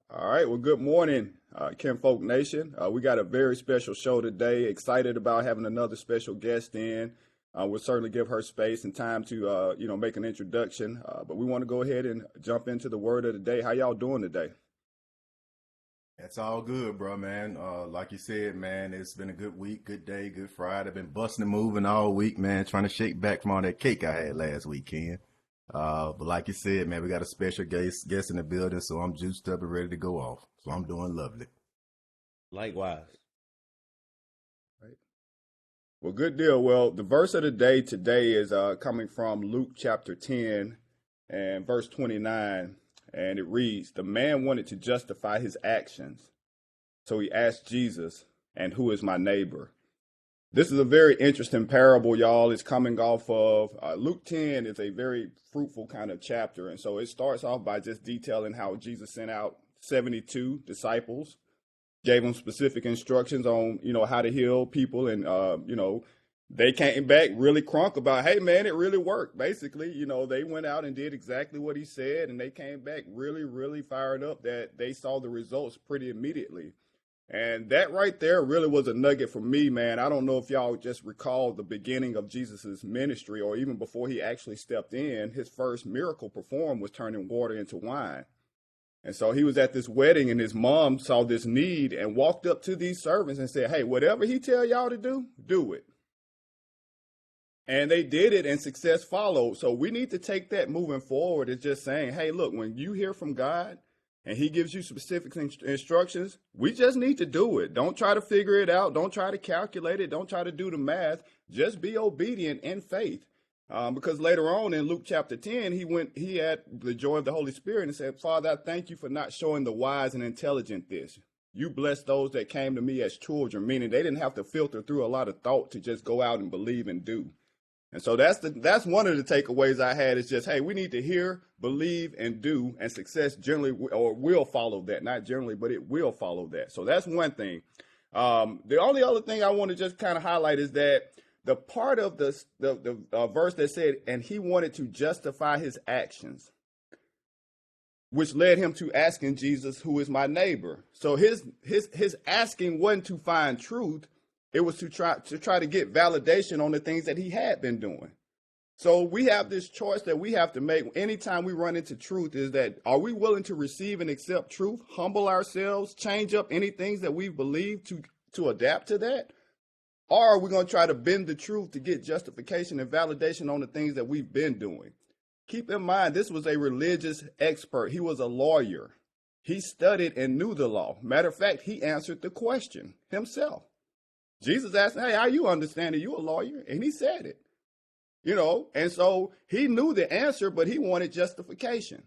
All right. Well, good morning, Kinfolk Nation. We got a very special show today. Excited about having another special guest in. We'll certainly give her space and time to, make an introduction. But we want to go ahead and jump into the word of the day. How y'all doing today? That's all good, bro, man. Like you said, man, it's been a good week, good day, good Friday. Been busting and moving all week, man, trying to shake back from all that cake I had last weekend. But like you said, man, we got a special guest in the building, so I'm juiced up and ready to go off. So I'm doing lovely. Likewise. Right. Well, good deal. Well, the verse of the day today is coming from Luke chapter 10 and verse 29. And it reads, the man wanted to justify his actions. So he asked Jesus, and who is my neighbor? This is a very interesting parable, y'all. It's coming off of Luke 10 is a very fruitful kind of chapter. And so it starts off by just detailing how Jesus sent out 72 disciples, gave them specific instructions on, how to heal people. And, they came back really crunk about, hey, man, it really worked. Basically, they went out and did exactly what he said. And they came back really, really fired up that they saw the results pretty immediately. And that right there really was a nugget for me, man. I don't know if y'all just recall the beginning of Jesus's ministry, or even before he actually stepped in, his first miracle performed was turning water into wine. And so he was at this wedding, and his mom saw this need and walked up to these servants and said, hey, whatever he tell y'all to do it. And they did it, and success followed. So we need to take that moving forward as just saying, hey, look, when you hear from God and he gives you specific instructions, we just need to do it. Don't try to figure it out. Don't try to calculate it. Don't try to do the math. Just be obedient in faith. Because later on in Luke chapter 10, he had the joy of the Holy Spirit and said, Father, I thank you for not showing the wise and intelligent this. You blessed those that came to me as children, meaning they didn't have to filter through a lot of thought to just go out and believe and do. And so that's one of the takeaways I had, is just, hey, we need to hear, believe, and do, and success generally or will follow that. Not generally, but it will follow that. So that's one thing. The only other thing I want to just kind of highlight is that the part of the verse that said, and he wanted to justify his actions, which led him to asking Jesus, who is my neighbor? So his asking wasn't to find truth. It was to try to get validation on the things that he had been doing. So we have this choice that we have to make anytime we run into truth, is that, are we willing to receive and accept truth, humble ourselves, change up any things that we believe to adapt to that? Or are we going to try to bend the truth to get justification and validation on the things that we've been doing? Keep in mind, this was a religious expert. He was a lawyer. He studied and knew the law. Matter of fact, he answered the question himself. Jesus asked, hey, how you understand it? You a lawyer? And he said it, and so he knew the answer, but he wanted justification.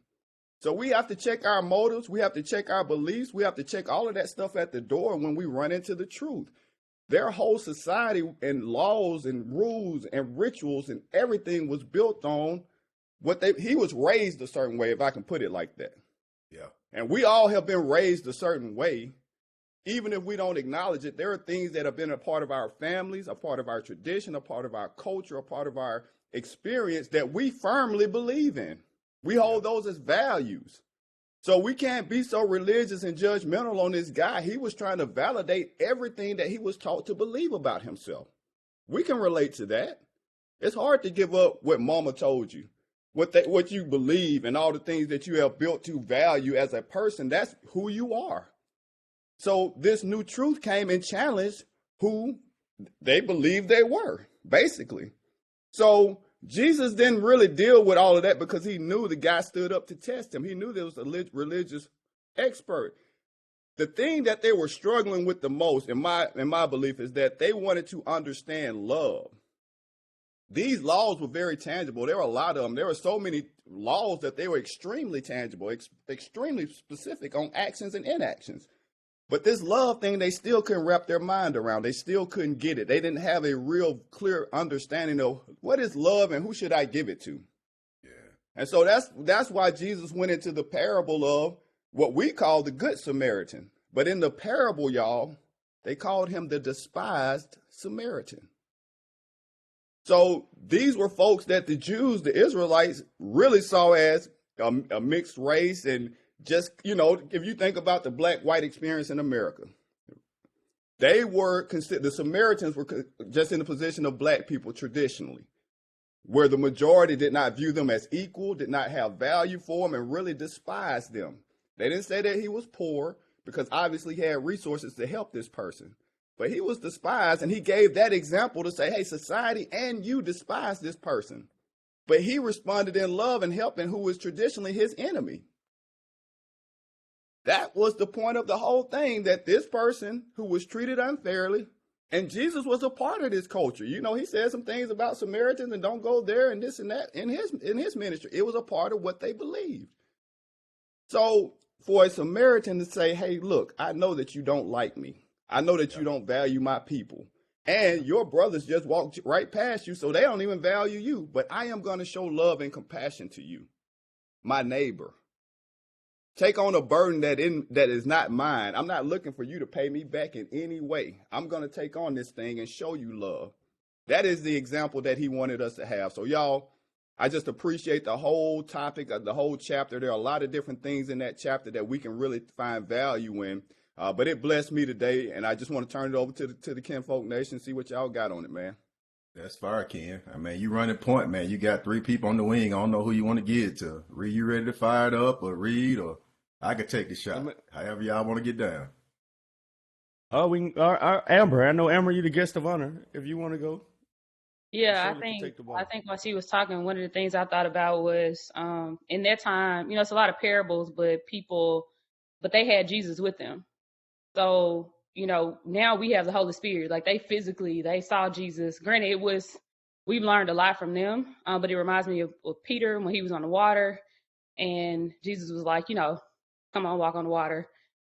So we have to check our motives. We have to check our beliefs. We have to check all of that stuff at the door when we run into the truth. Their whole society and laws and rules and rituals and everything was built on he was raised a certain way, if I can put it like that. Yeah. And we all have been raised a certain way. Even if we don't acknowledge it, there are things that have been a part of our families, a part of our tradition, a part of our culture, a part of our experience that we firmly believe in. We hold those as values. So we can't be so religious and judgmental on this guy. He was trying to validate everything that he was taught to believe about himself. We can relate to that. It's hard to give up what mama told you, what you believe, and all the things that you have built to value as a person. That's who you are. So this new truth came and challenged who they believed they were, basically. So Jesus didn't really deal with all of that because he knew the guy stood up to test him. He knew there was a religious expert. The thing that they were struggling with the most, in my belief, is that they wanted to understand love. These laws were very tangible. There were a lot of them. There were so many laws that they were extremely tangible, extremely specific on actions and inactions. But this love thing, they still couldn't wrap their mind around. They still couldn't get it. They didn't have a real clear understanding of what is love and who should I give it to. Yeah. And so that's why Jesus went into the parable of what we call the Good Samaritan. But in the parable, y'all, they called him the despised Samaritan. So these were folks that the Jews, the Israelites, really saw as a mixed race, and Just, if you think about the black-white experience in America, they were considered, the Samaritans were just in the position of black people traditionally, where the majority did not view them as equal, did not have value for them, and really despised them. They didn't say that he was poor because obviously he had resources to help this person, but he was despised, and he gave that example to say, hey, society and you despise this person. But he responded in love and helping who was traditionally his enemy. That was the point of the whole thing, that this person who was treated unfairly, and Jesus was a part of this culture. He said some things about Samaritans and don't go there and this and that in his ministry. It was a part of what they believed. So for a Samaritan to say, hey, look, I know that you don't like me. I know that you don't value my people. And your brothers just walked right past you, so they don't even value you. But I am going to show love and compassion to you, my neighbor. Take on a burden that is not mine. I'm not looking for you to pay me back in any way. I'm going to take on this thing and show you love. That is the example that he wanted us to have. So y'all, I just appreciate the whole topic of the whole chapter. There are a lot of different things in that chapter that we can really find value in. But it blessed me today, and I just want to turn it over to the Kinfolk Nation, see what y'all got on it, man. That's fire, Ken. I mean, you running point, man. You got 3 people on the wing. I don't know who you want to give it to. Reed, you ready to fire it up, or Reed, or I could take the shot. However y'all want to get down. Oh, we can, Amber. I know, Amber, you the guest of honor. If you want to go. Yeah, I think while she was talking, one of the things I thought about was in that time, it's a lot of parables, but they had Jesus with them. So, now we have the Holy Spirit. Like they saw Jesus. Granted, we've learned a lot from them, but it reminds me of Peter when he was on the water, and Jesus was like, come on, walk on the water.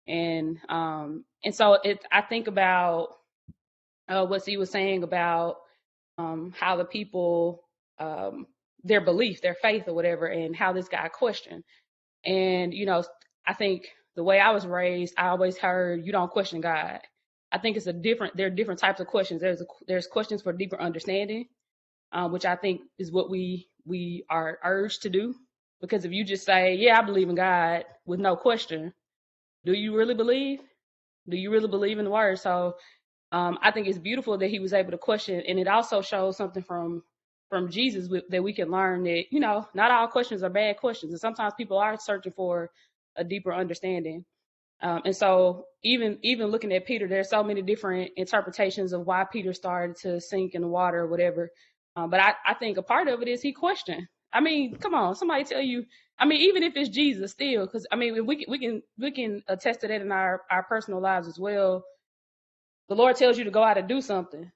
And so I think about what he was saying about how the people, their belief, their faith or whatever, and how this guy questioned. And, I think the way I was raised, I always heard, you don't question God. I think there are different types of questions. There's questions for deeper understanding, which I think is what we are urged to do. Because if you just say, yeah, I believe in God with no question, do you really believe? Do you really believe in the word? So I think it's beautiful that he was able to question, and it also shows something from Jesus that we can learn that, not all questions are bad questions. And sometimes people are searching for a deeper understanding. And so even looking at Peter, there's so many different interpretations of why Peter started to sink in the water or whatever. But I think a part of it is he questioned. I mean, come on, somebody tell you. I mean, even if it's Jesus, still, because I mean, we can attest to that in our personal lives as well. The Lord tells you to go out and do something.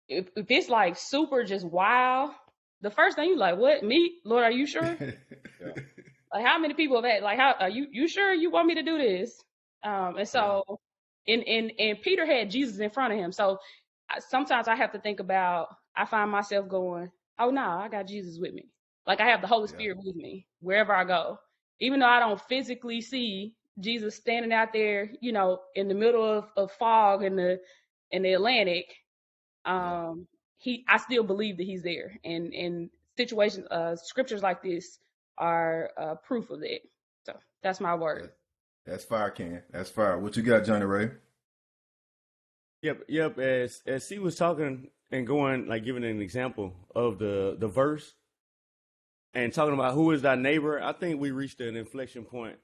If it's like super just wild, the first thing you like, what, me? Lord, are you sure? Yeah. Like, how many people have that? Like, how are you sure you want me to do this? And so, and Peter had Jesus in front of him. So sometimes I have to think about, I find myself going, oh no, I got Jesus with me. Like I have the Holy Spirit with me wherever I go. Even though I don't physically see Jesus standing out there, in the middle of fog in the Atlantic, I still believe that he's there. And situations, scriptures like this are proof of that. So that's my word. That's fire, Ken. That's fire. What you got, Johnny Ray? Yep. As he was talking and going, like giving an example of the verse and talking about who is thy neighbor, I think we reached an inflection point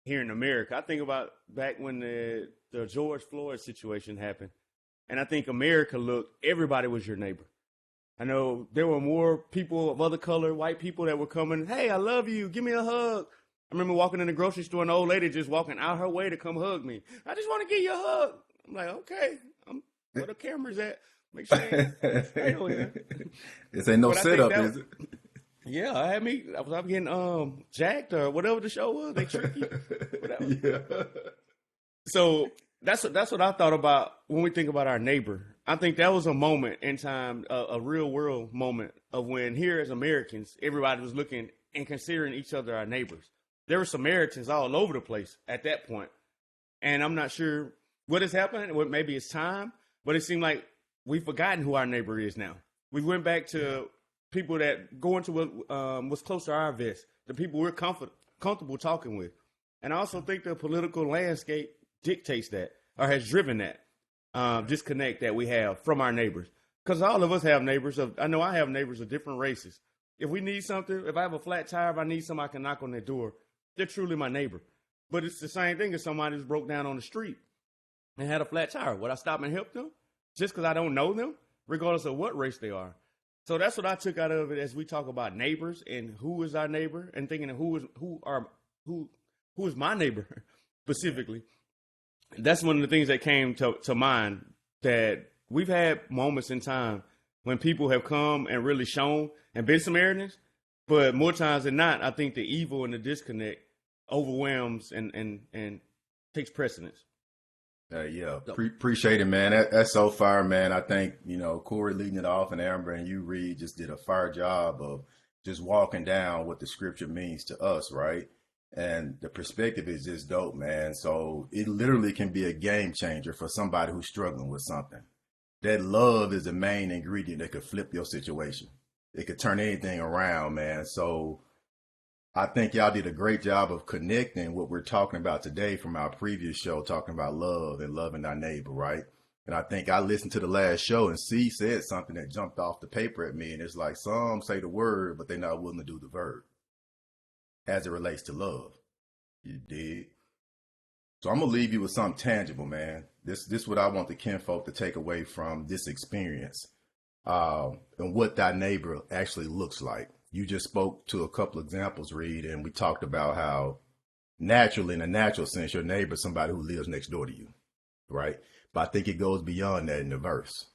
here in America. I think about back when the George Floyd situation happened, and I think America looked, everybody was your neighbor. I know there were more people of other color, white people that were coming, hey, I love you, give me a hug. I remember walking in the grocery store, an old lady just walking out her way to come hug me. I just want to give you a hug. I'm like, okay, where the camera's at? Make sure straight over here. This ain't no setup, is it? Yeah, I was getting jacked or whatever the show was. They tricky. Yeah. So that's what I thought about when we think about our neighbor. I think that was a moment in time, a real world moment of when here as Americans, everybody was looking and considering each other our neighbors. There were Samaritans all over the place at that point. And I'm not sure what has happened. Maybe it's time, but it seemed like we've forgotten who our neighbor is now. We went back to people that go into what's close to our vest, the people we're comfortable talking with. And I also think the political landscape dictates that or has driven that disconnect that we have from our neighbors. Because all of us have neighbors. I know I have neighbors of different races. If we need something, if I have a flat tire, if I need somebody, I can knock on their door. They're truly my neighbor. But it's the same thing as somebody who's broke down on the street and had a flat tire. Would I stop and help them just because I don't know them, regardless of what race they are? So that's what I took out of it as we talk about neighbors and who is our neighbor, and thinking of who is my neighbor specifically. That's one of the things that came to mind, that we've had moments in time when people have come and really shown and been Samaritans, but more times than not, I think the evil and the disconnect overwhelms and takes precedence. Appreciate it, man. That's so fire, man. I think, Corey leading it off, and Amber and you, Reed, just did a fire job of just walking down what the scripture means to us, right? And the perspective is just dope, man. So it literally can be a game changer for somebody who's struggling with something. That love is the main ingredient that could flip your situation. It could turn anything around, man. So I think y'all did a great job of connecting what we're talking about today from our previous show, talking about love and loving our neighbor, right? And I think I listened to the last show, and C said something that jumped off the paper at me. And it's like, some say the word, but they're not willing to do the verb as it relates to love. You did. So I'm going to leave you with something tangible, man. This is what I want the kinfolk to take away from this experience, and what that neighbor actually looks like. You just spoke to a couple examples, Reed, and we talked about how naturally, in a natural sense, your neighbor is somebody who lives next door to you, right? But I think it goes beyond that in the verse.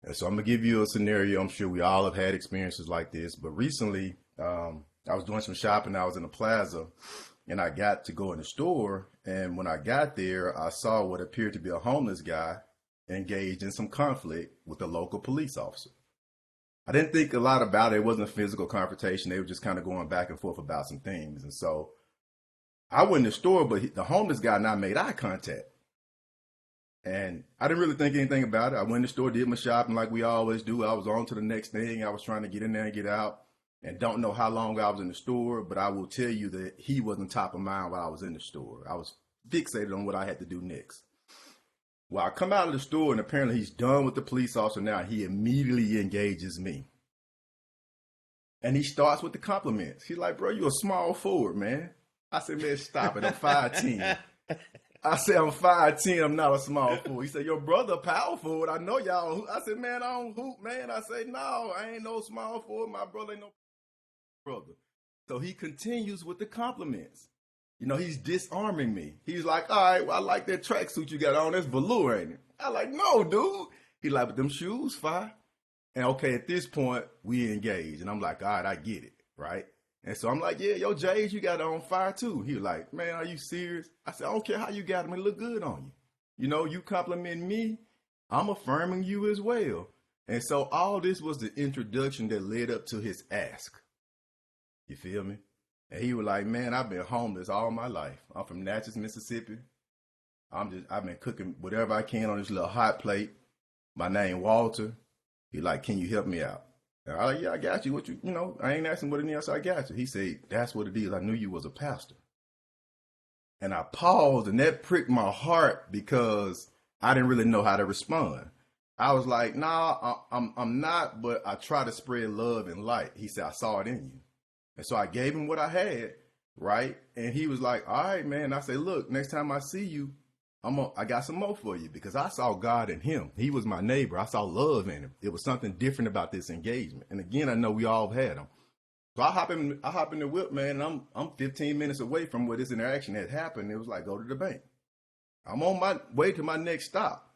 And so I'm going to give you a scenario. I'm sure we all have had experiences like this, but recently I was doing some shopping. I was in a plaza, and I got to go in the store. And when I got there, I saw what appeared to be a homeless guy engaged in some conflict with a local police officer. I didn't think a lot about it. It wasn't a physical confrontation. They were just kind of going back and forth about some things. And so I went in the store, but the homeless guy and I made eye contact. And I didn't really think anything about it. I went in the store, did my shopping like we always do. I was on to the next thing. I was trying to get in there and get out, and don't know how long I was in the store, but I will tell you that he wasn't top of mind while I was in the store. I was fixated on what I had to do next. Well, I come out of the store, and apparently he's done with the police officer now. He immediately engages me. And he starts with the compliments. He's like, bro, you a small forward, man. I said, man, stop it. I'm 5'10". I said, I'm 5'10". I'm not a small forward. He said, your brother power forward. I know y'all. I said, man, I don't hoop, man. I said, no, I ain't no small forward. My brother ain't no brother. So he continues with the compliments. He's disarming me. He's like, all right, well, I like that tracksuit you got on. That's velour, ain't it? I like, no, dude. He's like, but them shoes, fire. And okay, at this point, we engage. And I'm like, all right, I get it, right? And so I'm like, yeah, your J's you got on fire too. He was like, man, are you serious? I said, I don't care how you got them. It look good on you. You compliment me, I'm affirming you as well. And so all this was the introduction that led up to his ask. You feel me? And he was like, man, I've been homeless all my life. I'm from Natchez, Mississippi. I've been cooking whatever I can on this little hot plate. My name Walter. He like, can you help me out? And I like, yeah, I got you. I ain't asking what it is. I got you. He said, that's what it is. I knew you was a pastor. And I paused, and that pricked my heart because I didn't really know how to respond. I was like, nah, I'm not, but I try to spread love and light. He said, I saw it in you. And so I gave him what I had, right? And he was like, all right, man. And I said, look, next time I see you, I got some more for you, because I saw God in him. He was my neighbor. I saw love in him. It was something different about this engagement. And again, I know we all have had them. So I hop in the whip, man, and I'm 15 minutes away from where this interaction had happened. It was like, go to the bank. I'm on my way to my next stop.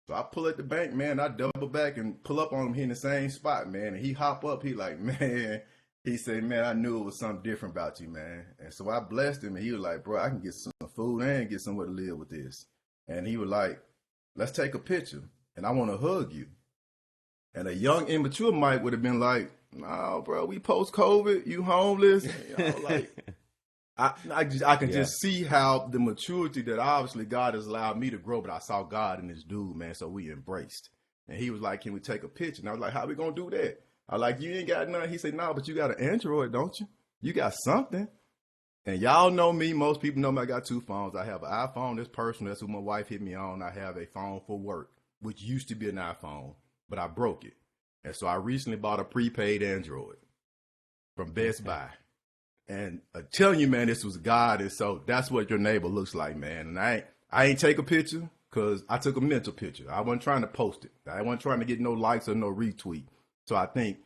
So I pull at the bank, man. I double back and pull up on him here in the same spot, man. And he hop up. He like, man. He said, man, I knew it was something different about you, man. And so I blessed him, and he was like, bro, I can get some food and get somewhere to live with this. And he was like, let's take a picture, and I want to hug you. And a young, immature Mike would have been like, no, bro, we post-COVID, you homeless. I can just see how the maturity that obviously God has allowed me to grow, but I saw God in this dude, man, so we embraced. And he was like, can we take a picture? And I was like, how we going to do that? I like, you ain't got none. He said, no, but you got an Android, don't you? You got something. And y'all know me. Most people know me. I got two phones. I have an iPhone that's personal. That's what my wife hit me on. I have a phone for work, which used to be an iPhone, but I broke it. And so I recently bought a prepaid Android from Best Buy. And I'm telling you, man, this was God. And so that's what your neighbor looks like, man. And I ain't take a picture because I took a mental picture. I wasn't trying to post it. I wasn't trying to get no likes or no retweet. So I think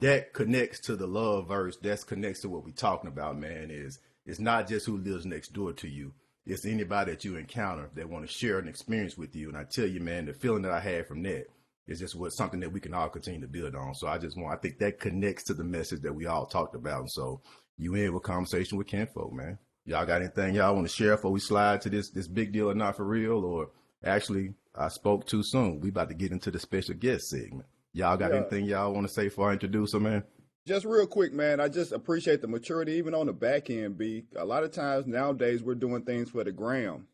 that connects to the love verse. That connects to what we're talking about, man, is it's not just who lives next door to you. It's anybody that you encounter that want to share an experience with you. And I tell you, man, the feeling that I had from that is just something that we can all continue to build on. So I think that connects to the message that we all talked about. And so you in with Conversation with Kinfolk, man. Y'all got anything y'all want to share before we slide to this big deal or not for real? Or actually, I spoke too soon. We about to get into the special guest segment. Y'all got anything y'all want to say before I introduce her, man? Just real quick, man, I just appreciate the maturity, even on the back end, B. A lot of times nowadays we're doing things for the gram,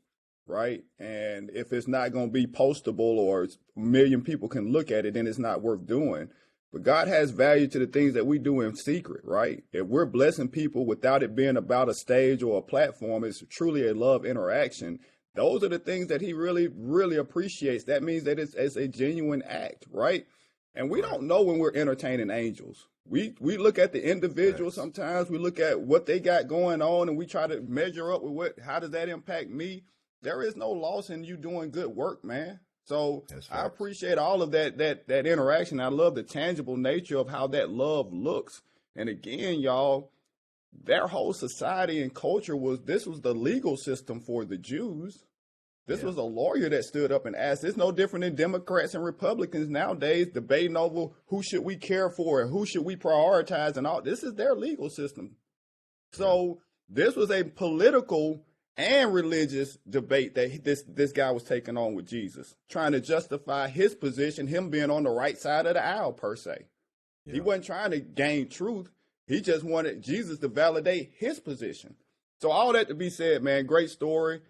right? And if it's not going to be postable or a million people can look at it, then it's not worth doing. But God has value to the things that we do in secret, right? If we're blessing people without it being about a stage or a platform, it's truly a love interaction. Those are the things that he really, really appreciates. That means that it's a genuine act, right? And we don't know when we're entertaining angels. We look at the individual sometimes. We look at what they got going on, and we try to measure up with how does that impact me. There is no loss in you doing good work, man. So I appreciate all of that interaction. I love the tangible nature of how that love looks. And again, y'all, their whole society and culture was the legal system for the Jews. This was a lawyer that stood up and asked. It's no different than Democrats and Republicans nowadays debating over who should we care for and who should we prioritize and all. This is their legal system. So this was a political and religious debate that this guy was taking on with Jesus, trying to justify his position, him being on the right side of the aisle, per se. Yeah. He wasn't trying to gain truth. He just wanted Jesus to validate his position. So all that to be said, man, great story.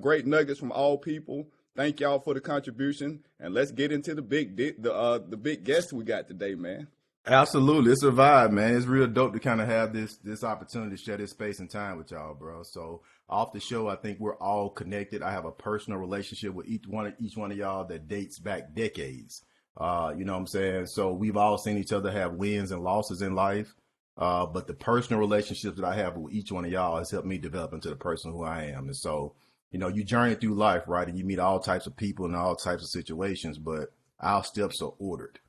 Great nuggets from all people. Thank y'all for the contribution, and let's get into the big guest we got today, man. Absolutely, it's a vibe, man. It's real dope to kind of have this opportunity to share this space and time with y'all, bro. So off the show, I think we're all connected. I have a personal relationship with each one of y'all that dates back decades. You know what I'm saying? So we've all seen each other have wins and losses in life. But the personal relationships that I have with each one of y'all has helped me develop into the person who I am. And so, you know, you journey through life, right? And you meet all types of people in all types of situations, but our steps are ordered.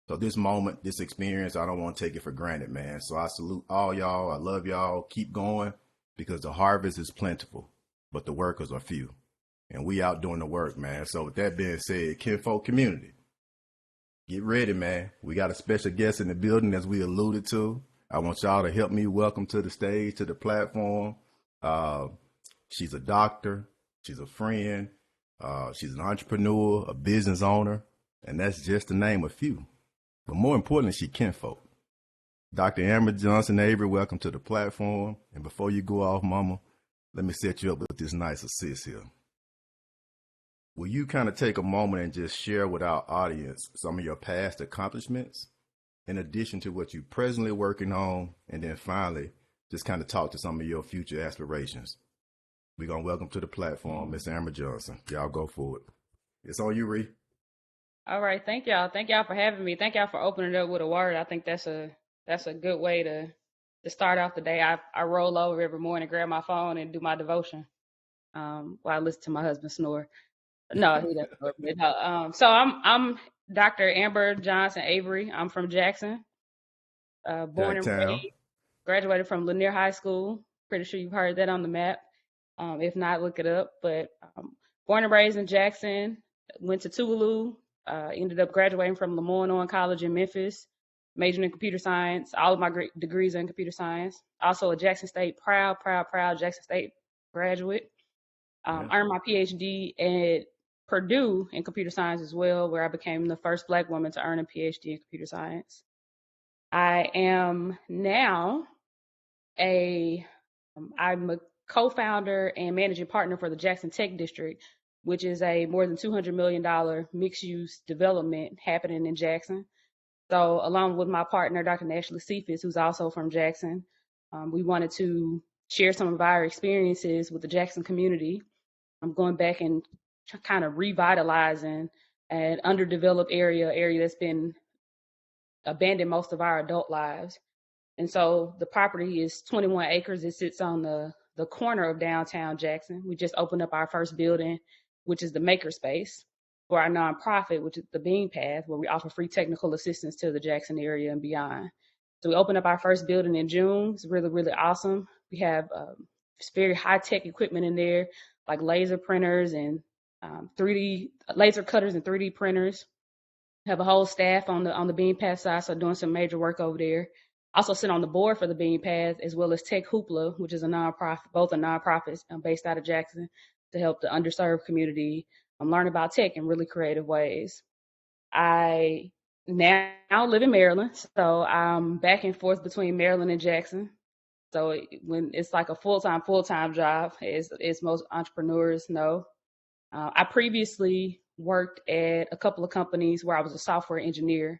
So this moment, this experience, I don't want to take it for granted, man. So I salute all y'all. I love y'all. Keep going because the harvest is plentiful, but the workers are few. And we out doing the work, man. So with that being said, Kinfolk community, get ready, man. We got a special guest in the building, as we alluded to. I want y'all to help me welcome to the stage, to the platform. She's a doctor. She's a friend. She's an entrepreneur, a business owner, and that's just to name a few. But more importantly, she kinfolk. Dr. Amber Johnson Avery, welcome to the platform. And before you go off, mama, let me set you up with this nice assist here. Will you kind of take a moment and just share with our audience some of your past accomplishments, in addition to what you're presently working on, and then finally, just kind of talk to some of your future aspirations? We're going to welcome to the platform, Miss Amber Johnson. Y'all go for it. It's on you, Ree. All right. Thank y'all. Thank y'all for having me. Thank y'all for opening it up with a word. I think that's a good way to start off the day. I roll over every morning, grab my phone, and do my devotion while I listen to my husband snore. No, he doesn't snore. No. So I'm Dr. Amber Johnson Avery. I'm from Jackson. Born and raised. Graduated from Lanier High School. Pretty sure you've heard that on the map. If not, look it up. But born and raised in Jackson. Went to Tougaloo. Ended up graduating from Lemoyne College in Memphis, majoring in computer science, all of my degrees in computer science. Also a Jackson State, proud Jackson State graduate. Earned my PhD at Purdue in computer science as well, where I became the first Black woman to earn a PhD in computer science. I am now I'm a co-founder and managing partner for the Jackson Tech District, which is a more than $200 million mixed-use development happening in Jackson. So along with my partner, Dr. Ashley Cephas, who's also from Jackson, we wanted to share some of our experiences with the Jackson community. I'm going back and kind of revitalizing an underdeveloped area that's been abandoned most of our adult lives. And so the property is 21 acres. It sits on the corner of downtown Jackson. We just opened up our first building, which is the makerspace for our nonprofit, which is the Bean Path, where we offer free technical assistance to the Jackson area and beyond. So we opened up our first building in June. It's really, really awesome. We have very high-tech equipment in there, like laser printers and 3D laser cutters and 3D printers. We have a whole staff on the Bean Path side, so doing some major work over there. Also sit on the board for the Bean Path, as well as Tech Hoopla, which is a nonprofit, both are nonprofits based out of Jackson, to help the underserved community learn about tech in really creative ways. I now live in Maryland, so I'm back and forth between Maryland and Jackson. So when it's like a full-time job, as most entrepreneurs know. I previously worked at a couple of companies where I was a software engineer.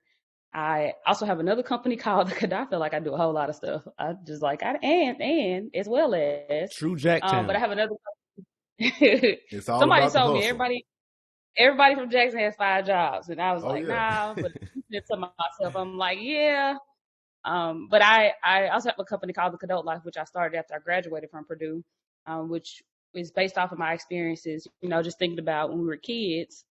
I also have another company called I feel like I do a whole lot of stuff. I just like and as well as True Jacktown. But I have another. It's all Somebody about the told me hustle. everybody from Jackson has 5 jobs, and I was like, yeah. nah. But to myself, I'm like, yeah. But I also have a company called The Adult Life, which I started after I graduated from Purdue, which is based off of my experiences. Just thinking about when we were kids.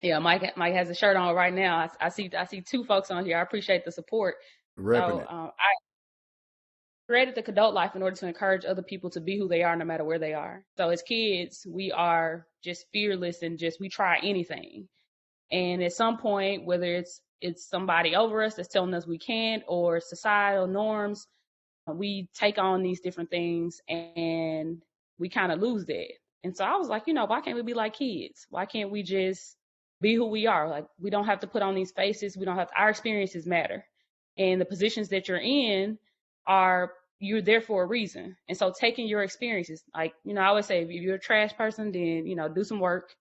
Yeah, Mike has a shirt on right now. I see 2 folks on here. I appreciate the support. Repping it. I created the Adult Life in order to encourage other people to be who they are, no matter where they are. So as kids, we are just fearless and we try anything. And at some point, whether it's somebody over us that's telling us we can't, or societal norms, we take on these different things and we kind of lose that. And so I was like, why can't we be like kids? Why can't we just be who we are? Like, we don't have to put on these faces. We don't have to, our experiences matter. And the positions that you're in you're there for a reason. And so taking your experiences, like, I always say, if you're a trash person, then, do some work,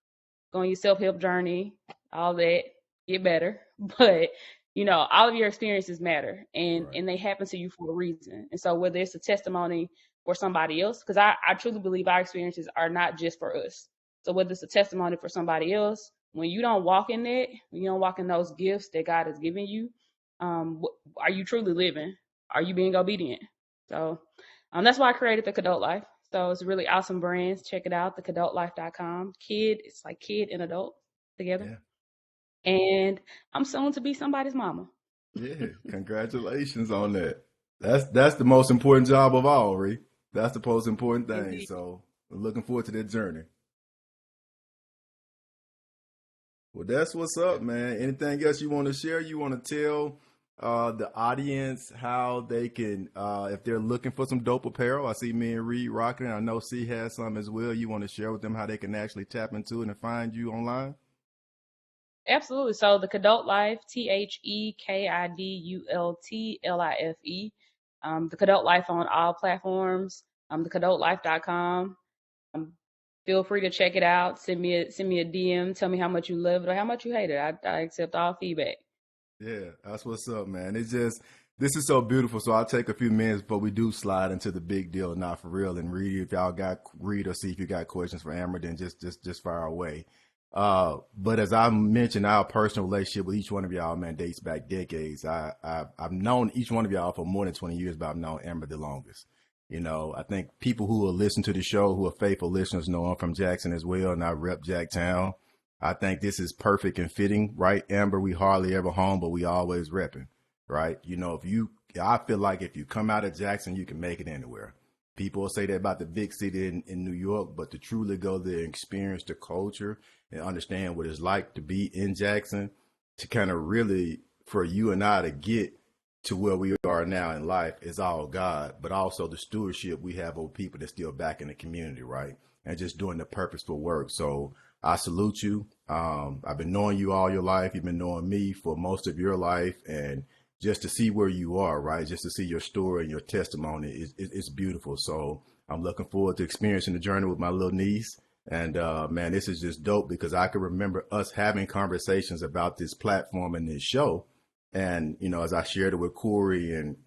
go on your self-help journey, all that, get better. But, all of your experiences matter, and they happen to you for a reason. And so whether it's a testimony for somebody else, because I truly believe our experiences are not just for us. So whether it's a testimony for somebody else, when you don't walk in that, when you don't walk in those gifts that God has given you, are you truly living? Are you being obedient? So that's why I created the Adult Life. So it's a really awesome brand. Check it out, thekadultlife.com. It's like kid and adult together. Yeah. And I'm soon to be somebody's mama. Yeah, congratulations on that. That's the most important job of all, Ree. That's the most important thing. Indeed. So I'm looking forward to that journey. Well, that's what's up, man. Anything else you want to share? You want to tell the audience how they can, if they're looking for some dope apparel? I see me and Reed rocking it. I know C has some as well. You want to share with them how they can actually tap into it and find you online? Absolutely. So the Adult Life, TheKidultlife. The Adult Life on all platforms. Thekadultlife.com. Feel free to check it out. Send me a DM. Tell me how much you love it or how much you hate it. I accept all feedback. Yeah, that's what's up, man. It's just, this is so beautiful. So I'll take a few minutes before we do slide into the big deal, not for real. And read or see if you got questions for Amber, then just fire away. But as I mentioned, our personal relationship with each one of y'all, man, dates back decades. I've known each one of y'all for more than 20 years, but I've known Amber the longest. I think people who will listen to the show, who are faithful listeners, know I'm from Jackson as well, and I rep Jacktown. I think this is perfect and fitting, right, Amber? We hardly ever home, but we always repping, right? I feel like if you come out of Jackson, you can make it anywhere. People say that about the big city in New York, but to truly go there and experience the culture and understand what it's like to be in Jackson, to kind of really, for you and I to get to where we are now in life, is all God, but also the stewardship we have over people that's still back in the community, right? And just doing the purposeful work. So I salute you. I've been knowing you all your life. You've been knowing me for most of your life. And just to see where you are, right? Just to see your story and your testimony is beautiful. So I'm looking forward to experiencing the journey with my little niece. And man, this is just dope, because I can remember us having conversations about this platform and this show. And, as I shared it with Corey and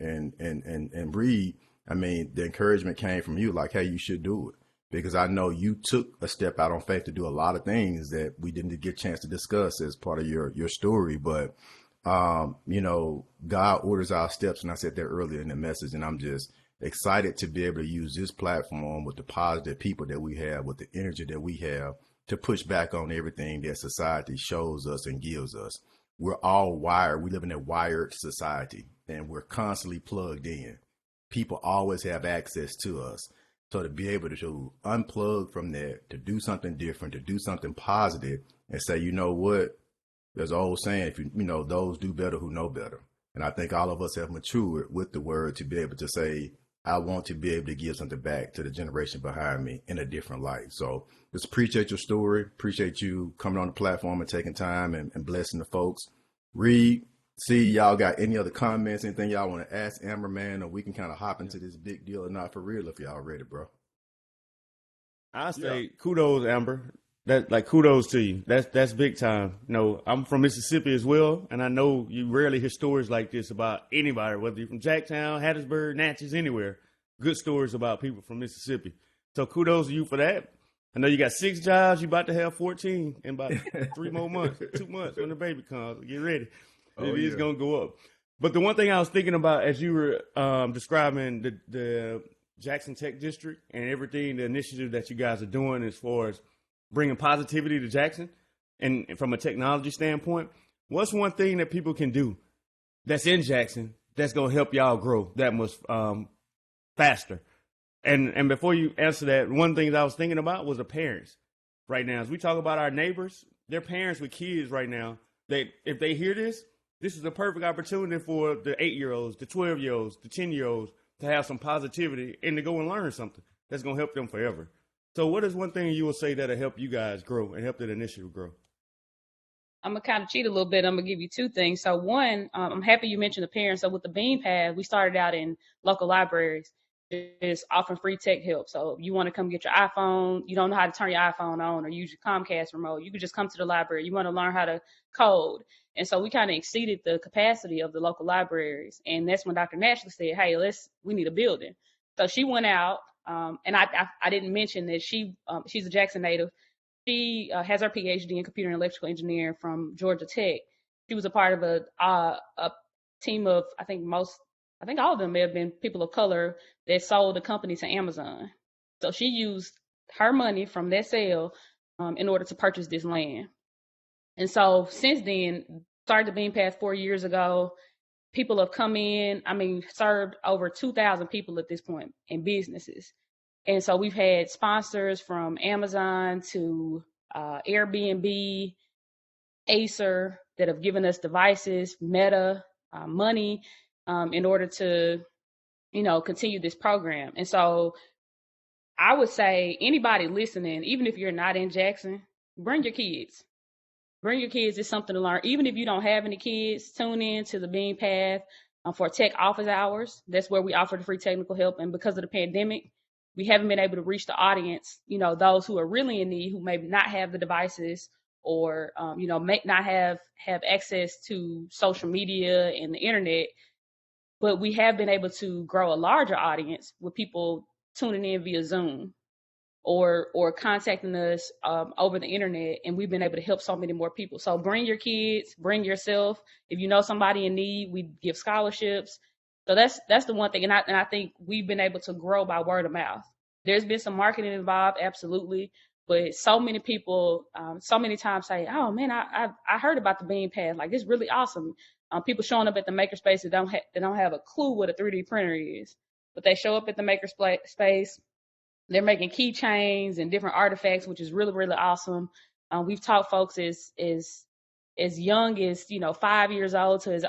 Reed, I mean, the encouragement came from you, like, hey, you should do it. Because I know you took a step out on faith to do a lot of things that we didn't get a chance to discuss as part of your story. But, you know, God orders our steps. And I said that earlier in the message, and I'm just excited to be able to use this platform with the positive people that we have, with the energy that we have, to push back on everything that society shows us and gives us. We're all wired. We live in a wired society, and we're constantly plugged in. People always have access to us. So to be able to unplug from that, to do something different, to do something positive, and say, you know what, there's an old saying, if you know, those do better who know better. And I think all of us have matured with the word to be able to say, I want to be able to give something back to the generation behind me in a different light. So just appreciate your story. Appreciate you coming on the platform and taking time and blessing the folks. Reed, see, y'all got any other comments, anything y'all want to ask Amber, man, or we can kind of hop into this big deal or not for real if y'all ready, bro. I say kudos, Amber. That, like, kudos to you. That's big time. You know, I'm from Mississippi as well, and I know you rarely hear stories like this about anybody, whether you're from Jacktown, Hattiesburg, Natchez, anywhere. Good stories about people from Mississippi. So kudos to you for that. I know you got 6 jobs. You're about to have 14 in about 3 more months, 2 months when the baby comes. Get ready. It is going to go up. But the one thing I was thinking about as you were describing the Jackson Tech District and everything, the initiative that you guys are doing as far as bringing positivity to Jackson and from a technology standpoint, what's one thing that people can do that's in Jackson that's going to help y'all grow that much faster? And before you answer that, one thing that I was thinking about was the parents right now. As we talk about our neighbors, their parents with kids right now, if they hear this is the perfect opportunity for the 8-year-olds, the 12-year-olds, the 10-year-olds to have some positivity and to go and learn something that's going to help them forever. So what is one thing you will say that'll help you guys grow and help that initiative grow? I'm going to kind of cheat a little bit. I'm going to give you 2 things. So one, I'm happy you mentioned the parents. So with the Bean Path, we started out in local libraries, just offering free tech help. So if you want to come get your iPhone, you don't know how to turn your iPhone on or use your Comcast remote, you can just come to the library. You want to learn how to code. And so we kind of exceeded the capacity of the local libraries. And that's when Dr. Nashley said, hey, we need a building. So she went out, and I didn't mention that she's a Jackson native. She has her PhD in computer and electrical engineering from Georgia Tech. She was a part of a team of, I think all of them may have been people of color that sold the company to Amazon. So she used her money from that sale in order to purchase this land. And so since then, started the Bean Path 4 years ago. People have come in, served over 2,000 people at this point in businesses. And so we've had sponsors from Amazon to Airbnb, Acer that have given us devices, Meta, money in order to, continue this program. And so I would say anybody listening, even if you're not in Jackson, bring your kids. Bring your kids. It's something to learn. Even if you don't have any kids, tune in to the Bean Path for tech office hours. That's where we offer the free technical help. And because of the pandemic, we haven't been able to reach the audience, those who are really in need, who maybe not have the devices or, may not have access to social media and the internet. But we have been able to grow a larger audience with people tuning in via Zoom or contacting us over the internet, and we've been able to help so many more people. So bring your kids, bring yourself. If you know somebody in need, we give scholarships. So that's the one thing, and I think we've been able to grow by word of mouth. There's been some marketing involved, absolutely, but so many people, so many times say, "Oh man, I heard about the Bean Path. Like, it's really awesome." People showing up at the makerspace that don't have a clue what a 3D printer is, but they show up at the makerspace. They're making keychains and different artifacts, which is really, really awesome. We've taught folks as young as 5 years old to as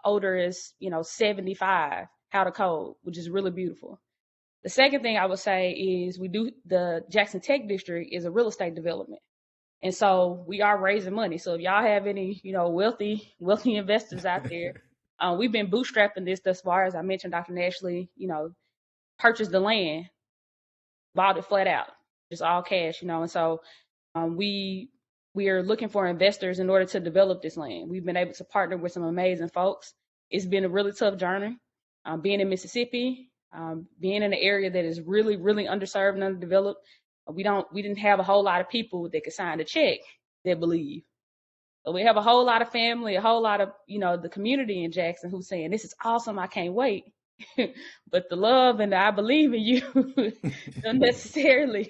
older as 75 how to code, which is really beautiful. The second thing I would say is the Jackson Tech District is a real estate development, and so we are raising money. So if y'all have any wealthy investors out there, we've been bootstrapping this thus far. As I mentioned, Dr. Nashley, purchased the land, bought it flat out, just all cash, and so we are looking for investors in order to develop this land. We've been able to partner with some amazing folks. It's been a really tough journey. being in Mississippi, being in an area that is really, really underserved and underdeveloped, we didn't have a whole lot of people that could sign a check that believe. But we have a whole lot of family, a whole lot of, the community in Jackson who's saying, this is awesome, I can't wait. But the love and the I believe in you don't necessarily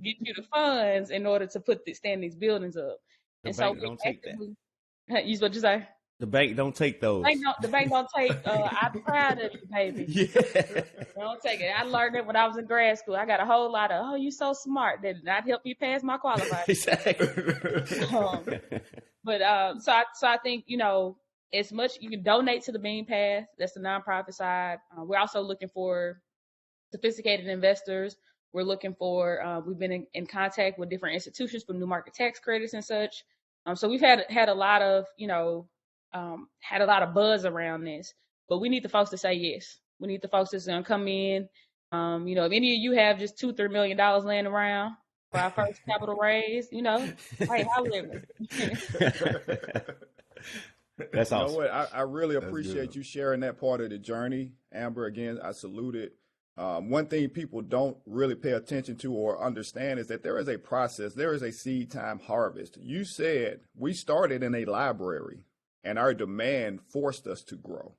get you the funds in order to stand these buildings up. The bank don't take that. You what you say? The bank don't take those. The bank don't take. I'm proud of you, baby. Yeah. Don't take it. I learned it when I was in grad school. I got a whole lot of, you so smart. That did not help me pass my qualifier. Exactly. So I think, as much you can donate to the Bean Path. That's the nonprofit side. We're also looking for sophisticated investors. We're looking for. We've been in contact with different institutions for new market tax credits and such. So we've had a lot of, had a lot of buzz around this, but we need the folks to say yes. We need the folks that's going to come in. If any of you have just $2-3 million laying around for our first capital raise, hey, how live That's awesome. You know what? I really appreciate you sharing that part of the journey, Amber. Again, I salute it. One thing people don't really pay attention to or understand is that there is a process. There is a seed time harvest. You said we started in a library and our demand forced us to grow.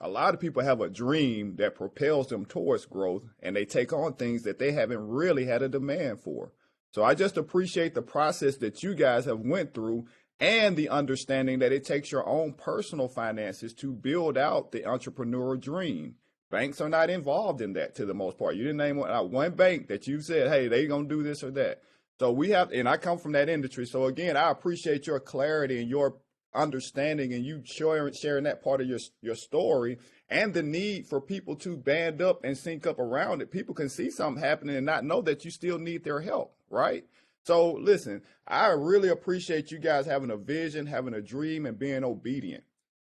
A lot of people have a dream that propels them towards growth, and they take on things that they haven't really had a demand for. So I just appreciate the process that you guys have went through and the understanding that it takes your own personal finances to build out the entrepreneurial dream. Banks are not involved in that to the most part. You didn't name one bank that you said, hey, they're going to do this or that. So we have, and I come from that industry. So again, I appreciate your clarity and your understanding and you sharing that part of your story and the need for people to band up and sync up around it. People can see something happening and not know that you still need their help, right? So listen, I really appreciate you guys having a vision, having a dream, and being obedient.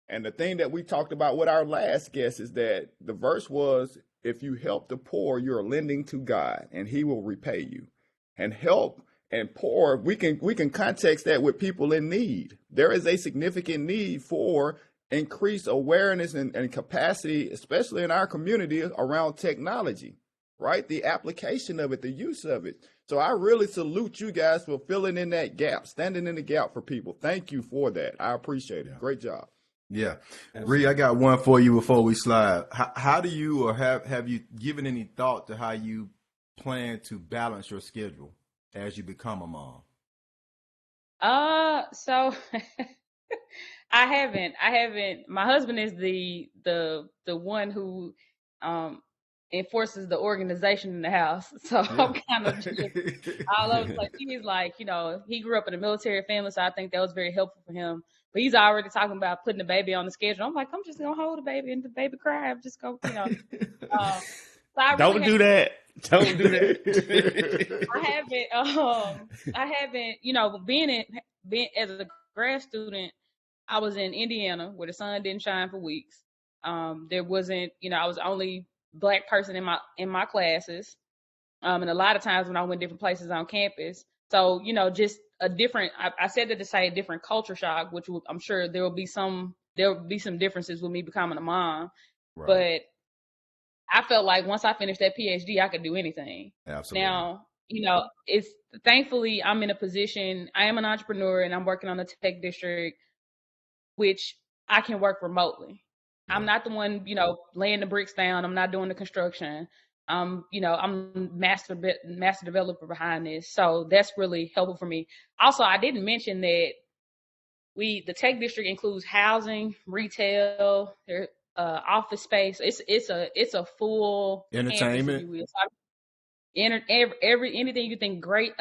And the thing that we talked about with our last guest is that the verse was, if you help the poor, you're lending to God and he will repay you. And help and poor, we can context that with people in need. There is a significant need for increased awareness and capacity, especially in our community around technology, right? The application of it, the use of it. So I really salute you guys for filling in that gap, standing in the gap for people. Thank you for that. I appreciate it. Great job. Yeah. Ree, I got one for you before we slide. How do you, or have you given any thought to how you plan to balance your schedule as you become a mom? So I haven't. My husband is the one who enforces the organization in the house. So yeah. I'm kind of just all over. Like he's like, he grew up in a military family, so I think that was very helpful for him. But he's already talking about putting the baby on the schedule. I'm like, I'm just gonna hold the baby and the baby cry. I'm just gonna, So Don't do that. Don't do that. I haven't, being as a grad student, I was in Indiana where the sun didn't shine for weeks. There wasn't, I was the only Black person in my classes. And a lot of times when I went different places on campus. So, just a different, I said that to say a different culture shock, which I'm sure there will be some differences with me becoming a mom. Right. But I felt like once I finished that PhD, I could do anything. Absolutely. Now, it's thankfully I'm in a position, I am an entrepreneur and I'm working on the tech district, which I can work remotely. Yeah. I'm not the one, laying the bricks down. I'm not doing the construction. I'm master developer behind this. So that's really helpful for me. Also, I didn't mention that the tech district includes housing, retail, office space. It's a full entertainment. Campus, anything you think great,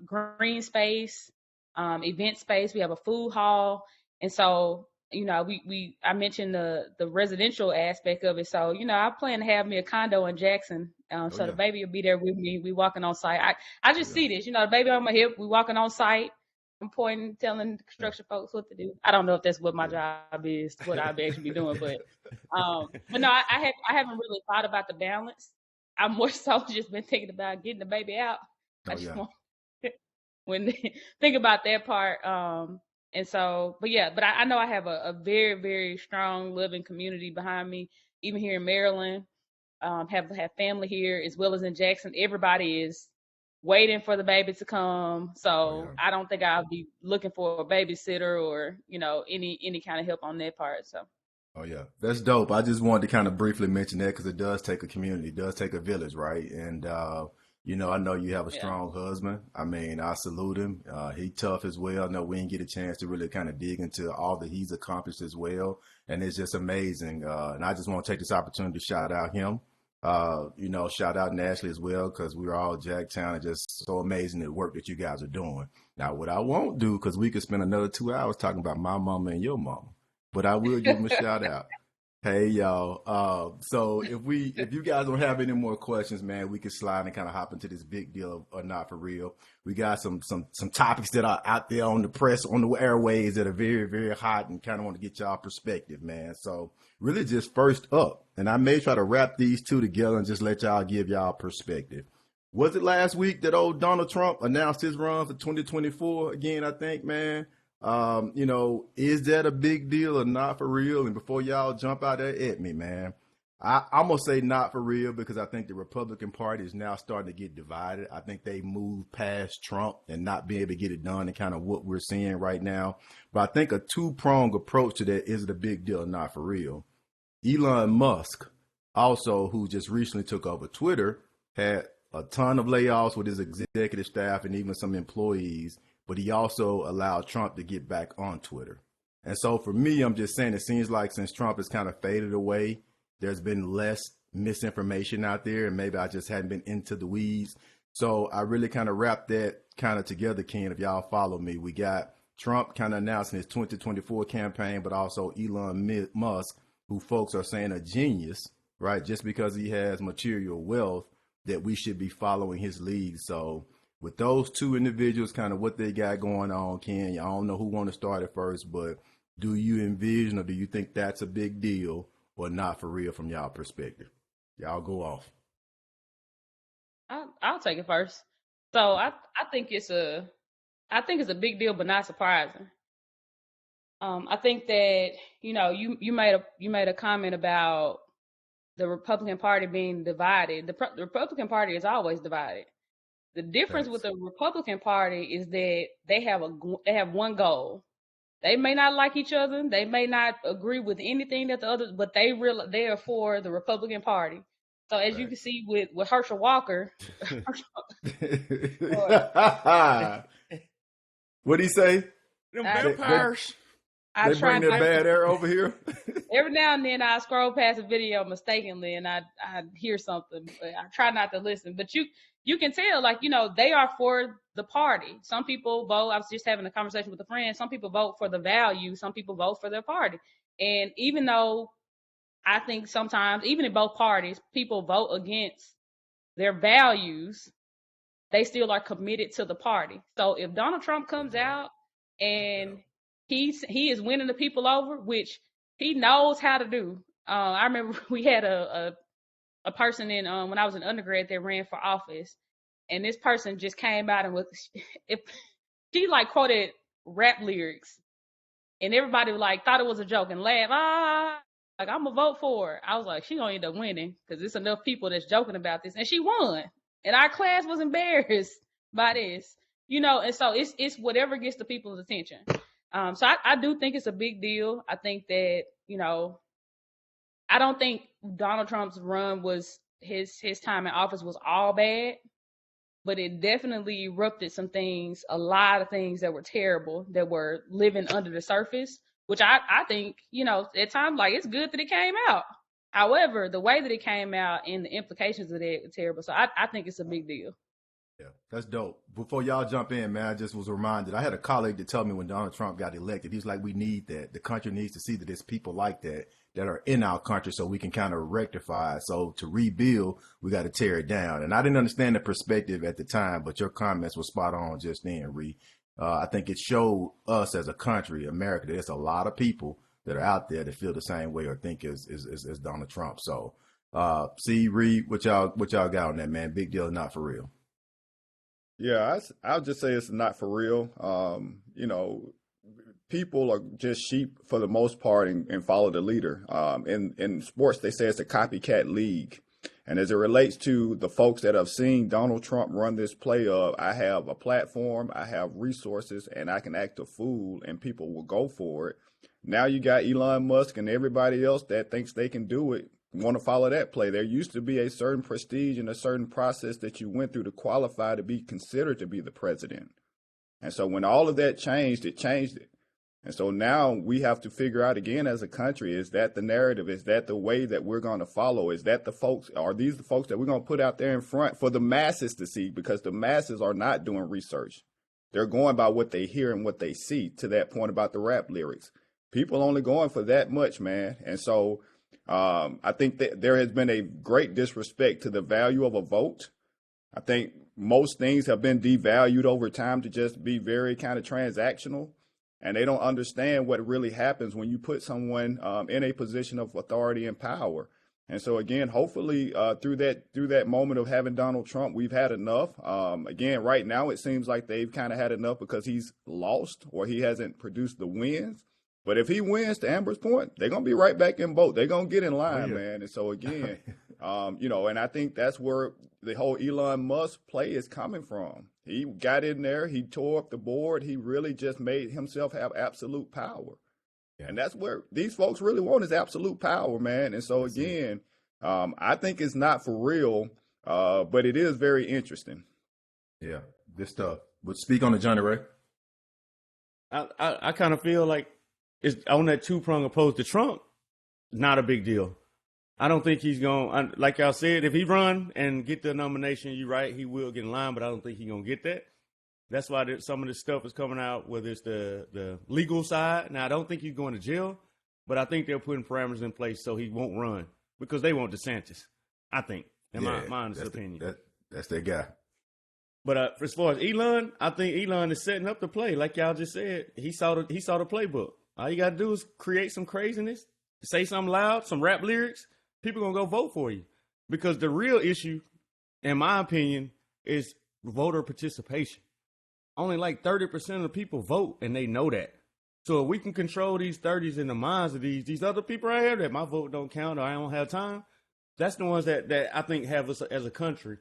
green space, event space. We have a food hall. And so, I mentioned the residential aspect of it. So, I plan to have me a condo in Jackson. The baby will be there with me. We walking on site. I just see this, the baby on my hip. We walking on site. I'm pointing, telling the construction folks what to do. I don't know if that's what my job is, what I'll be actually be doing, but no, I haven't really thought about the balance. I'm more so just been thinking about getting the baby out. I just want when think about that part. And so, but I know I have a very, very strong, loving community behind me. even here in Maryland, have family here as well as in Jackson. Everybody is waiting for the baby to come. So I don't think I'll be looking for a babysitter or, any kind of help on that part. So. Oh yeah, that's dope. I just wanted to kind of briefly mention that because it does take a community, it does take a village, right? And I know you have a strong husband. I mean, I salute him. He tough as well. I know we didn't get a chance to really kind of dig into all that he's accomplished as well, and it's just amazing. And I just want to take this opportunity to shout out him. Shout out Ashley as well because we're all Jacktown and just so amazing the work that you guys are doing. Now, what I won't do because we could spend another 2 hours talking about my mama and your mama. But I will give them a shout out. Hey y'all. So if you guys don't have any more questions, man, we can slide and kind of hop into this big deal or not for real. We got some topics that are out there on the press, on the airways that are very, very hot and kind of want to get y'all perspective, man. So really just first up, and I may try to wrap these two together and just let y'all give y'all perspective. Was it last week that old Donald Trump announced his run for 2024 again, I think, man? Is that a big deal or not for real? And before y'all jump out there at me, man, I'm going to say not for real because I think the Republican Party is now starting to get divided. I think they moved past Trump and not being able to get it done and kind of what we're seeing right now. But I think a two-pronged approach to that is it a big deal or not for real. Elon Musk, also, who just recently took over Twitter, had a ton of layoffs with his executive staff and even some employees. But he also allowed Trump to get back on Twitter. And so for me, I'm just saying it seems like since Trump has kind of faded away, there's been less misinformation out there. And maybe I just hadn't been into the weeds. So I really kind of wrapped that kind of together, Ken, if y'all follow me. We got Trump kind of announcing his 2024 campaign, but also Elon Musk, who folks are saying a genius, right? Just because he has material wealth that we should be following his lead. So with those two individuals, kind of what they got going on, Ken, I don't know who want to start it first, but do you envision or do you think that's a big deal or not for real from y'all perspective? Y'all go off. I'll take it first. So I think it's a big deal, but not surprising. I think that you made a comment about the Republican Party being divided. The Republican Party is always divided. The difference with the Republican Party is that they have one goal. They may not like each other. They may not agree with anything that the others, but they are for the Republican Party. So as you can see with Herschel Walker, what'd he say? Them vampires. They bring their bad air over here. Every now and then I scroll past a video mistakenly and I hear something, but I try not to listen. But you can tell, they are for the party. Some people vote. I was just having a conversation with a friend. Some people vote for the value. Some people vote for their party. And even though I think sometimes, even in both parties, people vote against their values, they still are committed to the party. So if Donald Trump comes out and he is winning the people over, which he knows how to do. I remember we had a person when I was an undergrad that ran for office, and this person just came out and she quoted rap lyrics, and everybody thought it was a joke and laughed. I'm gonna vote for her. I was like, she gonna end up winning because there's enough people that's joking about this, and she won. And our class was embarrassed by this, And so it's whatever gets the people's attention. So I do think it's a big deal. I think that I don't think Donald Trump's run was his time in office was all bad, but it definitely erupted some things, a lot of things that were terrible that were living under the surface, which I think, at times, it's good that it came out. However, the way that it came out and the implications of it were terrible. So I think it's a big deal. Yeah, that's dope. Before y'all jump in, man, I just was reminded. I had a colleague that told me when Donald Trump got elected, he's like, we need that. The country needs to see that there's people like that are in our country so we can kind of rectify it. So to rebuild, we got to tear it down. And I didn't understand the perspective at the time, but your comments were spot on just then, Ree. I think it showed us as a country, America, that there's a lot of people that are out there that feel the same way or think as Donald Trump. So, see, Ree, what y'all got on that, man? Big deal, not for real. Yeah, I'll just say it's not for real. people are just sheep for the most part and follow the leader. In sports, they say it's a copycat league. And as it relates to the folks that have seen Donald Trump run this play of, I have a platform, I have resources, and I can act a fool, and people will go for it. Now you got Elon Musk and everybody else that thinks they can do it, want to follow that play. There used to be a certain prestige and a certain process that you went through to qualify to be considered to be the president. And so when all of that changed, it changed it. And so now we have to figure out again as a country, is that the narrative? Is that the way that we're going to follow? Is that the folks, are these the folks that we're going to put out there in front for the masses to see? Because the masses are not doing research. They're going by what they hear and what they see, to that point about the rap lyrics. People only going for that much, man. And so I think that there has been a great disrespect to the value of a vote. I think most things have been devalued over time to just be very kind of transactional. And they don't understand what really happens when you put someone in a position of authority and power. And so, again, hopefully through that moment of having Donald Trump, we've had enough. Again, right now, it seems like they've kind of had enough because he's lost or he hasn't produced the wins. But if he wins, to Amber's point, they're going to be right back in boat. They're going to get in line, man. And so, again, and I think that's where the whole Elon Musk play is coming from. He got in there. He tore up the board. He really just made himself have absolute power. Yeah. And that's where these folks really want, is absolute power, man. And so, again, I think it's not for real, but it is very interesting. Yeah, good stuff. But speak on it, Johnny Ray. I kind of feel like it's on that two-prong approach to Trump, not a big deal. I don't think he's going, like y'all said, if he run and get the nomination, you're right, he will get in line, but I don't think he's going to get that. That's why some of this stuff is coming out, whether it's the legal side. Now, I don't think he's going to jail, but I think they're putting parameters in place so he won't run because they want DeSantis, I think, in my honest opinion. That's their guy. But as far as Elon, I think Elon is setting up the play. Like y'all just said, he saw the playbook. All you got to do is create some craziness, say something loud, some rap lyrics. People going to go vote for you, because the real issue, in my opinion, is voter participation. Only like 30% of the people vote, and they know that. So if we can control these 30s in the minds of these other people right here that my vote don't count or I don't have time, that's the ones that I think have us as a country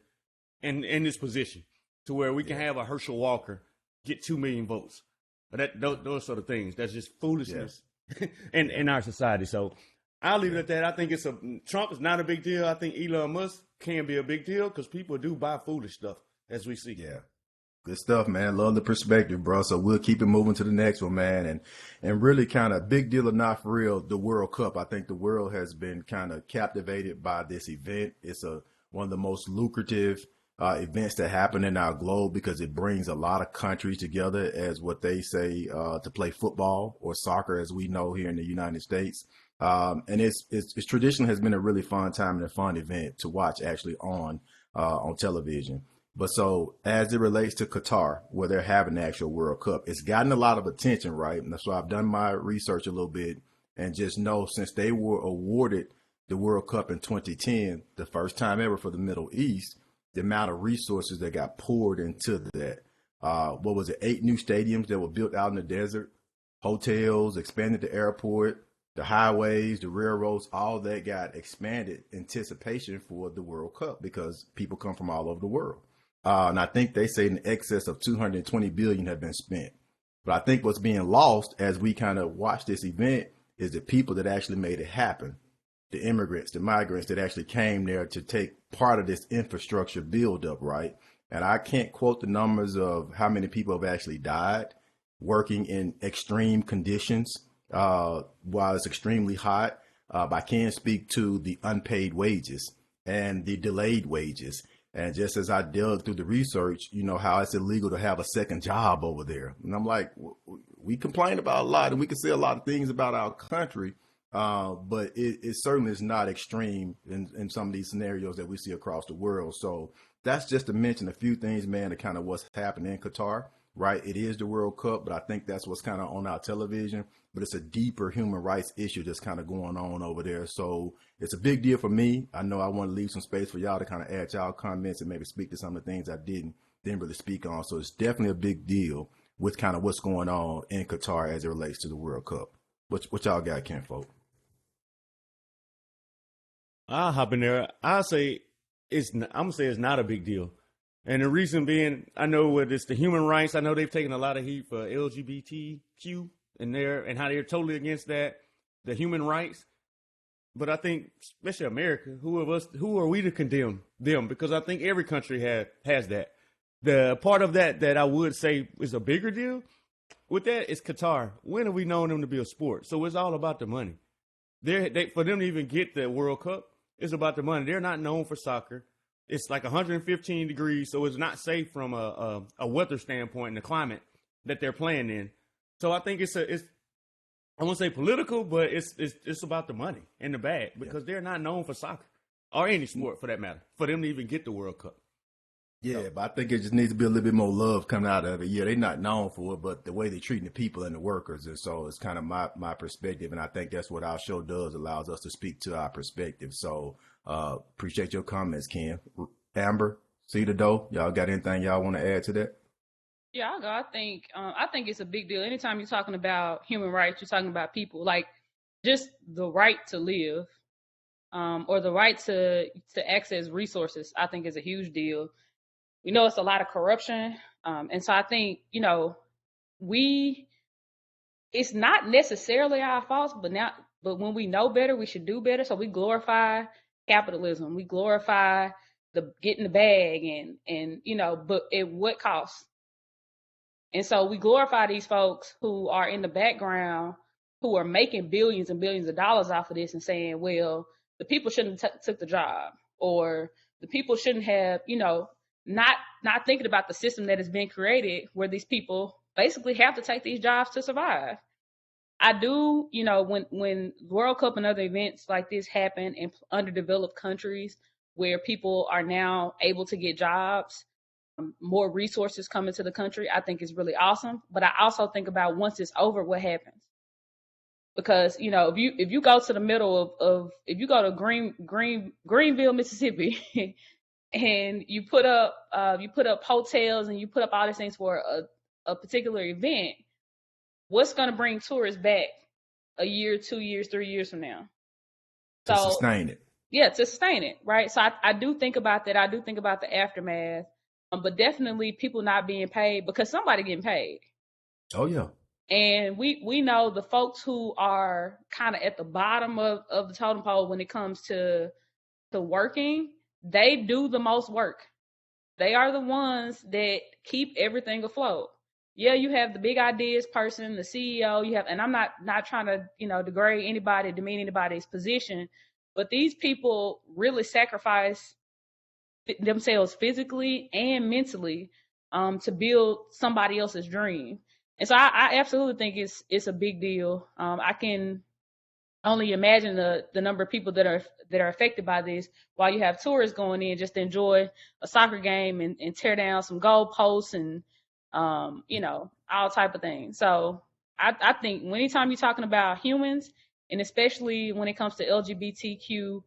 in this position to where we can have a Herschel Walker get 2 million votes. But those sort of things, that's just foolishness in our society. So I'll leave it at that. I think Trump is not a big deal. I think Elon Musk can be a big deal because people do buy foolish stuff, as we see. Yeah. Good stuff, man. Love the perspective, bro. So we'll keep it moving to the next one, man. And really kind of big deal or not for real, the World Cup. I think the world has been kind of captivated by this event. It's one of the most lucrative events that happen in our globe because it brings a lot of countries together as what they say to play football or soccer, as we know here in the United States. And it's traditionally has been a really fun time and a fun event to watch actually on television. But so as it relates to Qatar, where they're having the actual World Cup, it's gotten a lot of attention, right? And so I've done my research a little bit and just know since they were awarded the World Cup in 2010, the first time ever for the Middle East, the amount of resources that got poured into that. 8 new stadiums that were built out in the desert, hotels, expanded the airport, the highways, the railroads, all that got expanded in anticipation for the World Cup because people come from all over the world. And I think they say in excess of $220 billion have been spent. But I think what's being lost as we kind of watch this event is the people that actually made it happen. The immigrants, the migrants that actually came there to take part of this infrastructure buildup, right? And I can't quote the numbers of how many people have actually died working in extreme conditions while it's extremely hot. But I can speak to the unpaid wages and the delayed wages. And just as I dug through the research, you know, how it's illegal to have a second job over there. And I'm like, we complain about a lot and we can say a lot of things about our country. But it certainly is not extreme in some of these scenarios that we see across the world. So that's just to mention a few things, man, to kind of what's happening in Qatar, right? It is the World Cup, but I think that's what's kind of on our television. But it's a deeper human rights issue that's kind of going on over there. So it's a big deal for me. I know I want to leave some space for y'all to kind of add y'all comments and maybe speak to some of the things I didn't really speak on. So it's definitely a big deal. with kind of what's going on in Qatar as it relates to the World Cup. What y'all got, Kinfolk? I'll hop in there. I'm gonna say it's not a big deal, and the reason being, I know what it's the human rights. I know they've taken a lot of heat for LGBTQ and how they're totally against that, the human rights. But I think, especially America, who are we to condemn them? Because I think every country has that. The part of that I would say is a bigger deal with that is Qatar. When have we known them to be a sport? So it's all about the money. For them to even get the World Cup, it's about the money. They're not known for soccer. It's like 115 degrees, so it's not safe from a weather standpoint and the climate that they're playing in. So I think it's I won't say political, but it's about the money and the bag because they're not known for soccer or any sport for that matter, for them to even get the World Cup. Yeah, but I think it just needs to be a little bit more love coming out of it. Yeah, they're not known for it, but the way they're treating the people and the workers. And so it's kind of my perspective. And I think that's what our show does, allows us to speak to our perspective. So appreciate your comments, Ken. Amber, see the dough. Y'all got anything y'all want to add to that? Yeah, I'll go. I think it's a big deal. Anytime you're talking about human rights, you're talking about people, like just the right to live, or the right to access resources. I think is a huge deal. We know it's a lot of corruption, and so I think it's not necessarily our fault, but when we know better, we should do better. So we glorify capitalism, we glorify the getting the bag, and but at what cost? And so we glorify these folks who are in the background, who are making billions and billions of dollars off of this, and saying, well, the people shouldn't have took the job, or the people shouldn't have, not thinking about the system that has been created where these people basically have to take these jobs to survive. I do, when World Cup and other events like this happen in underdeveloped countries where people are now able to get jobs, more resources come into the country, I think is really awesome. But I also think about once it's over, what happens? Because if you go to the middle of if you go to Greenville, Mississippi, and you put up hotels and you put up all these things for a particular event, what's going to bring tourists back a year, 2 years, 3 years from now? To sustain it. Yeah, to sustain it, right? So I do think about that. I do think about the aftermath. But definitely people not being paid because somebody getting paid. Oh, yeah. And we know the folks who are kind of at the bottom of the totem pole when it comes to working, they do the most work. They are the ones that keep everything afloat. Yeah, you have the big ideas person, the CEO, and I'm not trying to, degrade anybody, demean anybody's position, but these people really sacrifice themselves physically and mentally to build somebody else's dream. And so I absolutely think it's a big deal. I can only imagine the number of people that are affected by this, while you have tourists going in just to enjoy a soccer game and tear down some goalposts and all type of things. So I think anytime you're talking about humans, and especially when it comes to LGBTQ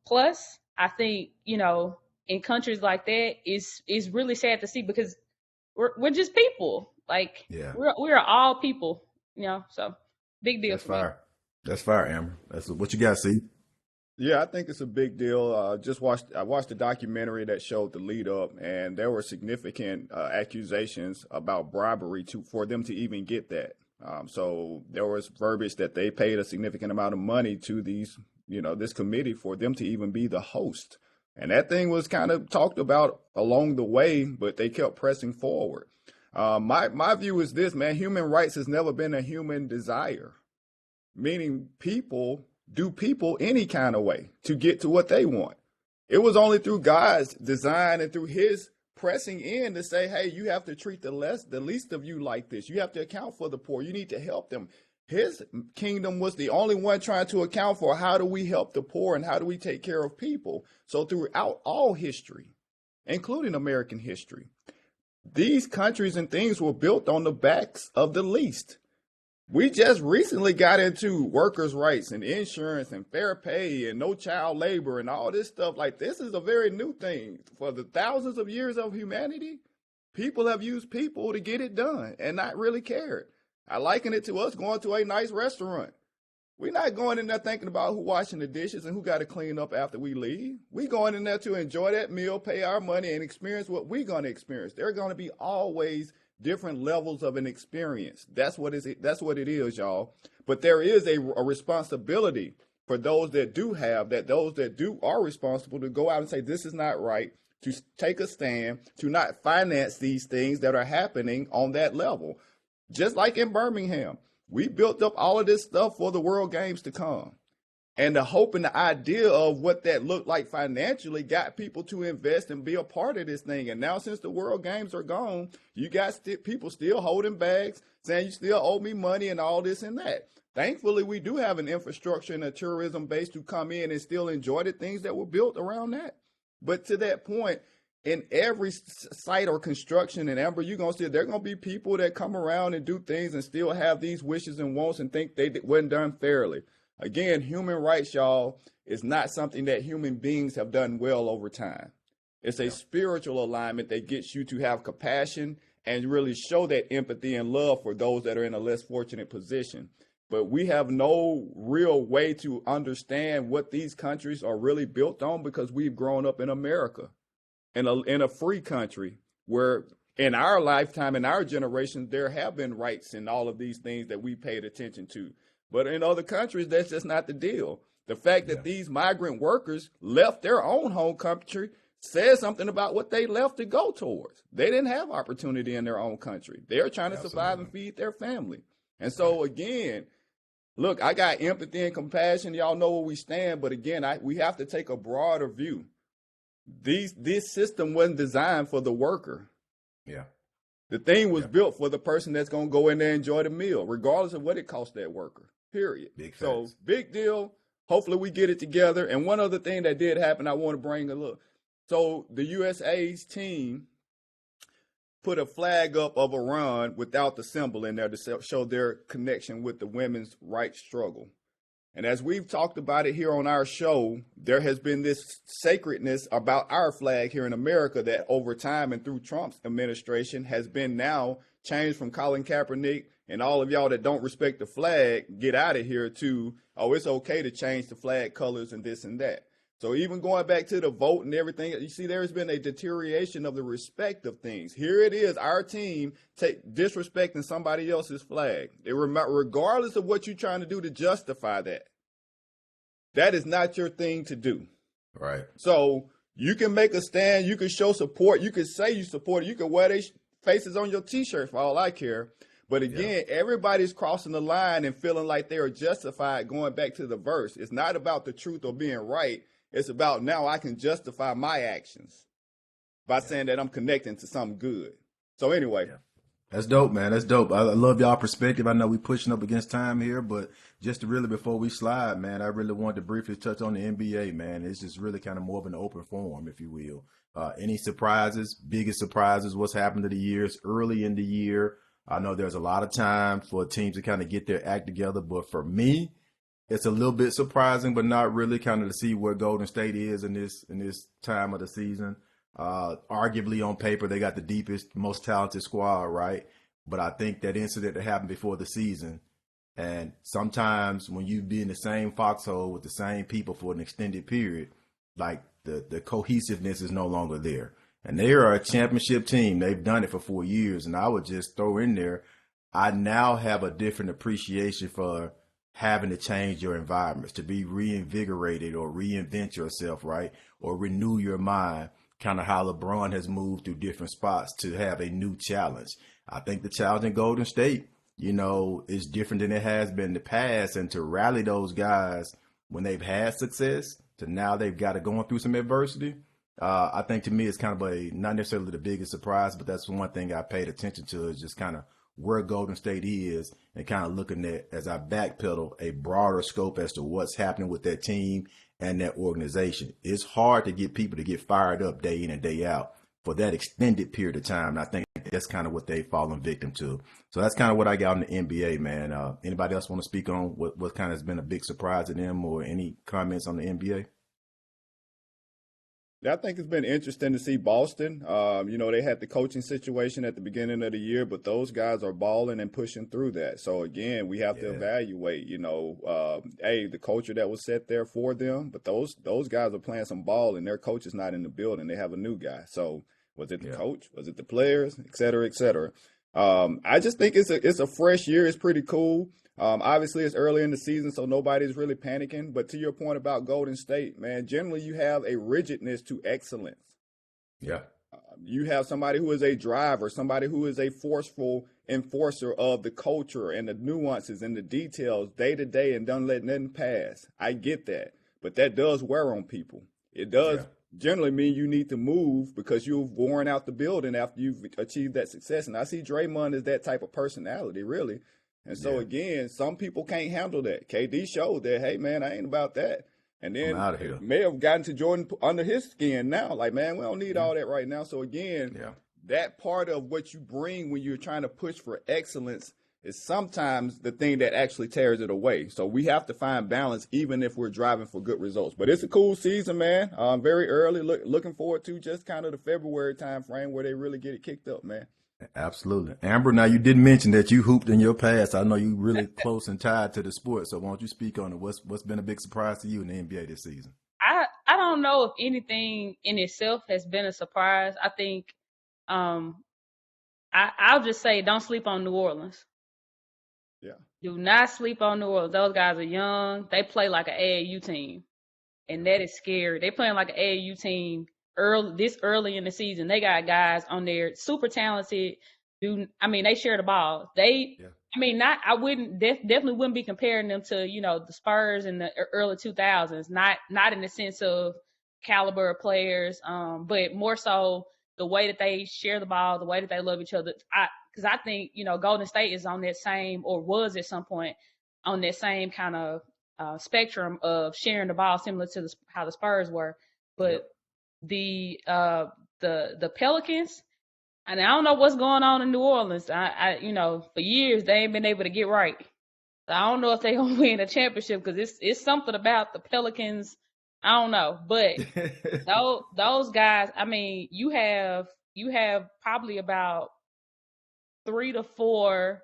plus, I think, in countries like that, it's really sad to see because we're just people. Like, yeah. we're all people, so big deal. That's fire. That's fire, Amber. That's what you got, see. Yeah, I think it's a big deal. I watched a documentary that showed the lead up, and there were significant accusations about bribery for them to even get that. So there was verbiage that they paid a significant amount of money to these, this committee for them to even be the host. And that thing was kind of talked about along the way, but they kept pressing forward. My view is this, man: human rights has never been a human desire, meaning people do people any kind of way to get to what they want. It was only through God's design and through his pressing in to say, hey, you have to treat the least of you like this. You have to account for the poor. You need to help them. His kingdom was the only one trying to account for how do we help the poor and how do we take care of people. So throughout all history, including American history, these countries and things were built on the backs of the least. We just recently got into workers' rights and insurance and fair pay and no child labor and all this stuff. Like, this is a very new thing. For the thousands of years of humanity, People have used people to get it done and not really cared. I liken it to us going to a nice restaurant. We're not going in there thinking about who washing the dishes and who got to clean up after we leave. We going in there to enjoy that meal, pay our money, and experience what we're going to experience. There are going to be always different levels of an experience. That's what it is, y'all. But there is a responsibility for those that do have that, those that are responsible to go out and say, this is not right, to take a stand, to not finance these things that are happening on that level. Just like in Birmingham, we built up all of this stuff for the World Games to come. And the hope and the idea of what that looked like financially got people to invest and be a part of this thing. And now since the World Games are gone, you got people still holding bags, saying you still owe me money and all this and that. Thankfully, we do have an infrastructure and a tourism base to come in and still enjoy the things that were built around that. But to that point, in every site or construction, and Amber, you're going to see there are going to be people that come around and do things and still have these wishes and wants and think they wasn't done fairly. Again, human rights, y'all, is not something that human beings have done well over time. It's a spiritual alignment that gets you to have compassion and really show that empathy and love for those that are in a less fortunate position. But we have no real way to understand what these countries are really built on because we've grown up in America, in a free country where in our lifetime, in our generation, there have been rights and all of these things that we paid attention to. But in other countries, that's just not the deal. The fact that these migrant workers left their own home country says something about what they left to go towards. They didn't have opportunity in their own country. They're trying to survive and feed their family. And so, again, look, I got empathy and compassion. Y'all know where we stand. But again, we have to take a broader view. This system wasn't designed for the worker. Yeah. The thing was built for the person that's going to go in there and enjoy the meal, regardless of what it costs that worker, period. So big deal. Hopefully we get it together. And one other thing that did happen, I want to bring a look. So the USA's team put a flag up of Iran without the symbol in there to show their connection with the women's rights struggle. And as we've talked about it here on our show, there has been this sacredness about our flag here in America that over time and through Trump's administration has been now changed from Colin Kaepernick and all of y'all that don't respect the flag, get out of here, to, oh, it's okay to change the flag colors and this and that. So even going back to the vote and everything, you see there's been a deterioration of the respect of things. Here it is, our team disrespecting somebody else's flag. Regardless of what you're trying to do to justify that, that is not your thing to do. Right. So you can make a stand, you can show support, you can say you support it, you can wear their faces on your T-shirt for all I care. But again, everybody's crossing the line and feeling like they are justified going back to the verse. It's not about the truth or being right. It's about now I can justify my actions by saying that I'm connecting to something good. So anyway. That's dope, man. That's dope. I love y'all perspective. I know we pushing up against time here, but just to really, before we slide, man, I really wanted to briefly touch on the NBA, man. It's just really kind of more of an open forum, if you will. Any surprises, biggest surprises, what's happened to the years early in the year? I know there's a lot of time for teams to kind of get their act together, but for me, it's a little bit surprising, but not really, kind of to see where Golden State is in this time of the season. Arguably on paper, they got the deepest, most talented squad, right? But I think that incident that happened before the season, and sometimes when you be in the same foxhole with the same people for an extended period, like the cohesiveness is no longer there. And they are a championship team. They've done it for 4 years. And I would just throw in there, I now have a different appreciation for having to change your environments, to be reinvigorated or reinvent yourself, right? Or renew your mind, kind of how LeBron has moved through different spots to have a new challenge. I think the challenge in Golden State, is different than it has been in the past. And to rally those guys when they've had success to now they've got to go through some adversity, I think to me it's kind of not necessarily the biggest surprise, but that's one thing I paid attention to, is just kind of where Golden State is and kind of looking at, as I backpedal, a broader scope as to what's happening with that team and that organization. It's hard to get people to get fired up day in and day out for that extended period of time. And I think that's kind of what they've fallen victim to. So that's kind of what I got in the NBA, man. Anybody else want to speak on what kind of has been a big surprise to them, or any comments on the NBA? Yeah, I think it's been interesting to see Boston. They had the coaching situation at the beginning of the year, but those guys are balling and pushing through that. So again, we have to Yeah. evaluate, the culture that was set there for them, but those guys are playing some ball and their coach is not in the building. They have a new guy. So was it the coach? Was it the players? Et cetera, et cetera. I just think it's a fresh year. It's pretty cool. Obviously, it's early in the season, so nobody's really panicking. But to your point about Golden State, man, generally you have a rigidness to excellence. Yeah. You have somebody who is a driver, somebody who is a forceful enforcer of the culture and the nuances and the details day to day and don't let nothing pass. I get that. But that does wear on people. It does generally mean you need to move because you've worn out the building after you've achieved that success. And I see Draymond as that type of personality, really. And so, again, some people can't handle that. KD showed that, hey, man, I ain't about that. And then it may have gotten to Jordan under his skin now. Like, man, we don't need all that right now. So, again, that part of what you bring when you're trying to push for excellence is sometimes the thing that actually tears it away. So we have to find balance even if we're driving for good results. But it's a cool season, man. Very early. Looking forward to just kind of the February time frame where they really get it kicked up, man. Absolutely. Amber, now you did mention that you hooped in your past. I know you really close and tied to the sport. So why don't you speak on it? What's been a big surprise to you in the NBA this season? I don't know if anything in itself has been a surprise. I think I'll just say don't sleep on New Orleans. Yeah. Do not sleep on New Orleans. Those guys are young. They play like an AAU team. And that is scary. They playing like an AAU team early in the season. They got guys on there super talented. They share the ball. I wouldn't definitely wouldn't be comparing them to, the Spurs in the early 2000s. Not in the sense of caliber of players, but more so the way that they share the ball, the way that they love each other. Because I think, Golden State is on that same, or was at some point on that same kind of spectrum of sharing the ball, similar to how the Spurs were. But the Pelicans, and I don't know what's going on in New Orleans. For years they ain't been able to get right. So I don't know if they gonna win a championship because it's something about the Pelicans. I don't know, but those guys. You have probably about 3 to 4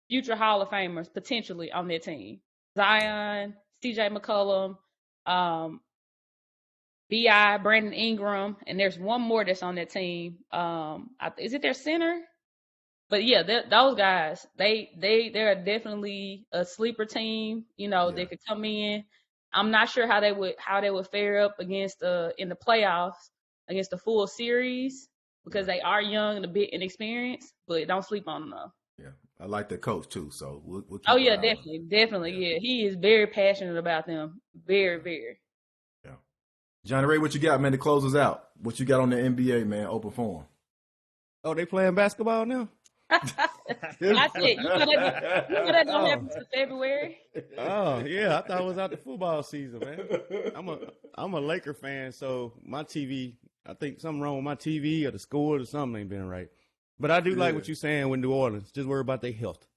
future Hall of Famers potentially on their team. Zion, CJ McCollum, B.I., Brandon Ingram, and there's one more that's on that team. Is it their center? But yeah, those guys, they're definitely a sleeper team. They could come in. I'm not sure how they would fare up against in the playoffs against the full series because they are young and a bit inexperienced. But don't sleep on them though. Yeah, I like the coach too. So we'll keep definitely. Yeah, he is very passionate about them. Very, very. Johnny Ray, what you got, man, to close us out? What you got on the NBA, man? Open forum. Oh, they playing basketball now? That's it. You know that don't happen until February. Oh, yeah. I thought it was out the football season, man. I'm a Laker fan, so my TV, I think something wrong with my TV or the score or something ain't been right. But I do like what you're saying with New Orleans. Just worry about their health.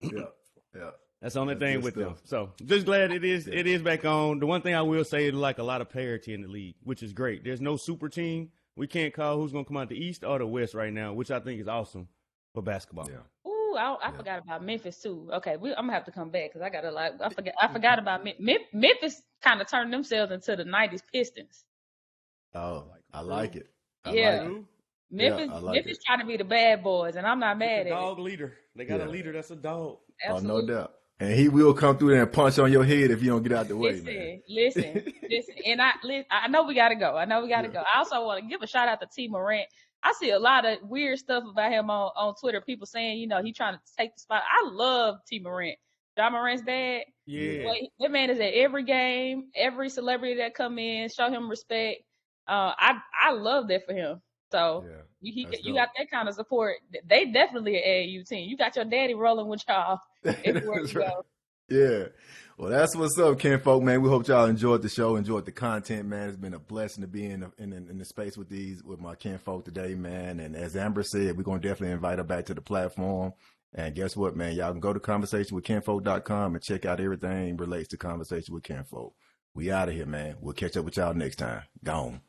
Yeah. That's the only thing with them. So just glad it is back on. The one thing I will say is like a lot of parity in the league, which is great. There's no super team. We can't call who's going to come out the East or the West right now, which I think is awesome for basketball. Yeah. Ooh, I forgot about Memphis too. Okay, I'm gonna have to come back because I forgot about Memphis. Kind of turned themselves into the '90s Pistons. Oh, I like it. Memphis trying to be the bad boys, and I'm not mad at it. Dog leader. They got a leader that's a dog. Absolutely. Oh, no doubt. And he will come through there and punch on your head if you don't get out the way, man. Listen. And I know we got to go. I also want to give a shout out to T. Morant. I see a lot of weird stuff about him on Twitter. People saying, he trying to take the spot. I love T. Morant. John Morant's dad. Yeah. That man is at every game, every celebrity that come in, show him respect. I love that for him. So you got that kind of support. They definitely an AAU team. You got your daddy rolling with y'all everywhere you go. Yeah. Well, that's what's up, Kinfolk, man. We hope y'all enjoyed the show, enjoyed the content, man. It's been a blessing to be in the space with my Kinfolk today, man. And as Amber said, we're going to definitely invite her back to the platform. And guess what, man? Y'all can go to conversationwithkinfolk.com and check out everything relates to Conversation with Kinfolk. We out of here, man. We'll catch up with y'all next time. Gone.